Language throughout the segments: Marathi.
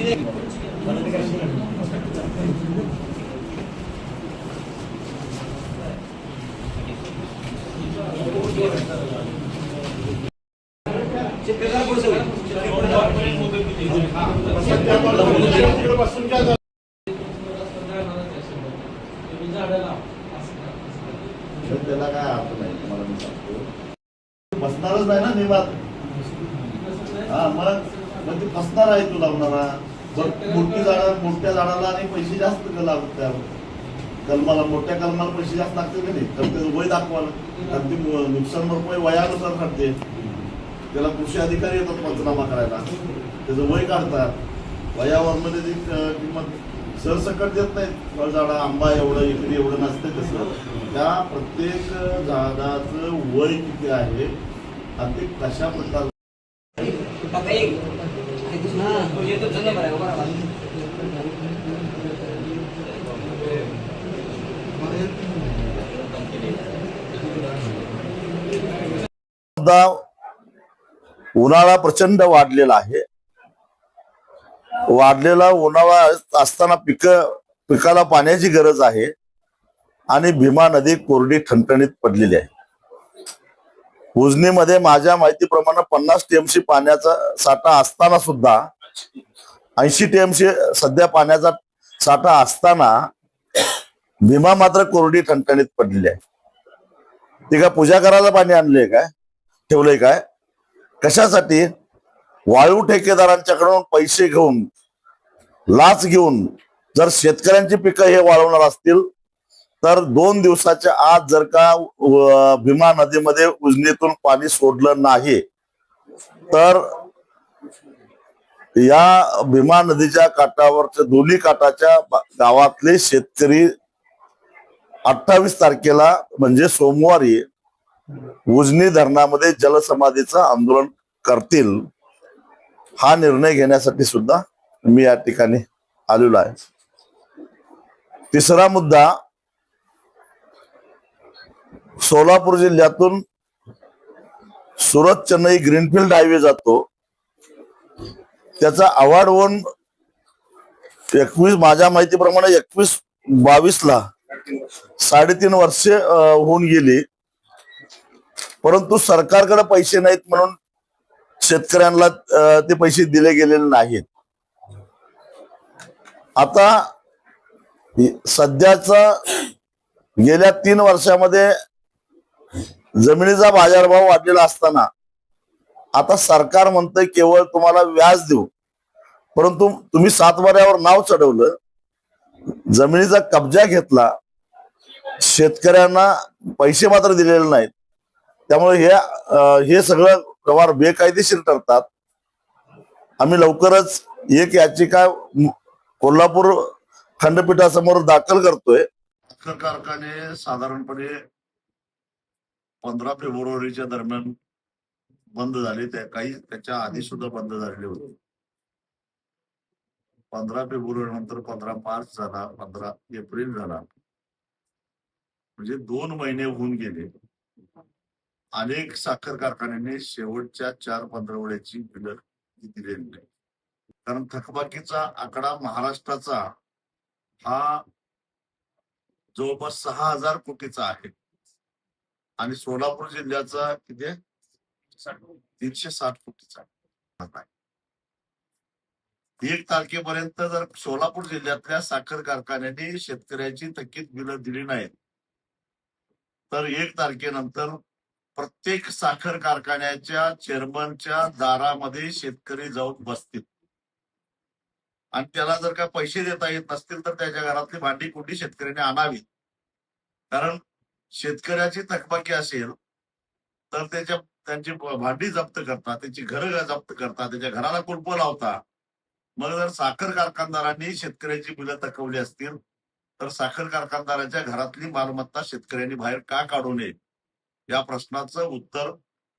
त्याला काय अर्थ नाही, तुम्हाला मी सांगतो. बसणारच नाही ना निवांत. हा मग ते फसणार आहे तू लावणारा. मोठ्या झाडाला आणि पैसे जास्त लागत त्यावर. कलमाला, मोठ्या कलमाला पैसे जास्त लागते का नाही, तर त्याचं वय दाखवायला. तर ती नुकसान भरपाई वयानुसार करते. त्याला कृषी अधिकारी येतात पंचनामा करायला, त्याचं वय काढतात. वयावर ती किंमत सरसकट देत नाहीत. फळझाडा आंबा एवढं एकरी एवढं नसते. तसं त्या प्रत्येक झाडाचं वय किती आहे आणि ते कशा प्रकारे उन्हाळा प्रचंड वाढलेला आहे. वाढलेला उन्हाळा असताना पिकाला पाण्याची गरज आहे आणि भीमा नदी कोरडी ठणठणीत पडलेली आहे. उजनीमध्ये माझ्या माहितीप्रमाणे 50 टीएमसी पाण्याचा साठा असताना सुद्धा 80 टीएमसी सध्या पाण्याचा साठा असताना भीमा मात्र कोरडी ठणठणीत पडलेली आहे. ती काय पूजा करायला पाणी आणलंय काय, ठेवलंय काय, कशासाठी? वाळू ठेकेदारांच्याकडून पैसे घेऊन, लाच घेऊन जर शेतकऱ्यांची पिकं हे वाळवणार असतील तर 2 दिवसाच्या आत जर का भीमा नदीमध्ये उजनीतून पाणी सोडलं नाही तर या भीमा नदीच्या काठावरच्या दोन्ही काठाच्या गावातले शेतकरी 28 तारखेला म्हणजे सोमवारी उजनी धरणामध्ये जलसमाधीचं आंदोलन करतील. हा निर्णय घेण्यासाठी सुद्धा मी या ठिकाणी आलेलो आहे. तिसरा मुद्दा, सोलापूर जिल्ह्यातून सुरत चेन्नई ग्रीनफील्ड हायवे जातो. त्याचा अवॉर्ड होऊन 21 माझ्या माहितीप्रमाणे 21-22 ला 3.5 वर्षे होऊन गेली, परंतु सरकारकडे पैसे नाहीत म्हणून शेतकऱ्यांना ते पैसे दिले गेलेले नाहीत. आता सध्याचा गेल्या 3 वर्षामध्ये जमिनीचा बाजारभाव वाढलेला असताना आता सरकार म्हणतंय केवळ तुम्हाला व्याज देऊ, परंतु तुम्ही 7 वर्षावर नाव चढवलं, जमिनीचा कब्जा घेतला, शेतकऱ्यांना पैसे मात्र दिलेले नाहीत. त्यामुळे हे सगळं व्यवहार बेकायदेशीर ठरतात. आम्ही लवकरच एक याचिका कोल्हापूर खंडपीठासमोर दाखल करतोय. साखर कारखाने साधारणपणे 15 फेब्रुवारीच्या दरम्यान बंद झाले, काही त्याच्या आधी सुद्धा बंद झालेले होते. 15 फेब्रुवारी नंतर 15 मार्च झाला, 15 एप्रिल झाला, म्हणजे 2 महिने होऊन गेले. अनेक साखर कारखान्यांनी शेवटच्या 4 पंधरवड्याची बिलं दिलेली नाही. कारण थकबाकीचा आकडा महाराष्ट्राचा हा जवळपास 6,000 कोटीचा आहे आणि सोलापूर जिल्ह्याचा किती 360 कोटीचा आहे. 1 तारखेपर्यंत जर सोलापूर जिल्ह्यातल्या साखर कारखान्यांनी शेतकऱ्याची थकीत बिलं दिली नाहीत तर 1 तारखेनंतर प्रत्येक साखर कारखान्याच्या चेअरमनच्या दारामध्ये शेतकरी जाऊन बसतील आणि त्याला जर का पैसे देता येत नसतील तर त्याच्या घरातली भांडी कुंडी शेतकऱ्याने आणावी. कारण शेतकऱ्याची थकबाकी असेल तर त्यांची भांडी जप्त करतात, त्यांची घरं जप्त करतात, त्याच्या घराला कुलप लावता. मग जर साखर कारखानदारांनी शेतकऱ्याची बिलं थकवली असतील तर साखर कारखानदाराच्या घरातली मालमत्ता शेतकऱ्यांनी बाहेर का काढू नये या प्रश्नाचं उत्तर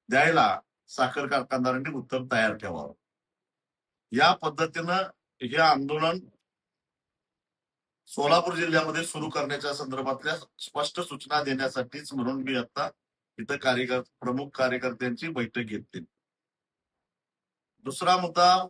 द्यायला साखर कारखानदारांनी उत्तर तयार ठेवावं. या पद्धतीनं हे आंदोलन सोलापूर जिल्ह्यामध्ये सुरू करण्याच्या संदर्भातल्या स्पष्ट सूचना देण्यासाठीच म्हणून मी आता इथं प्रमुख कार्यकर्त्यांची बैठक घेतली. दुसरा मुद्दा,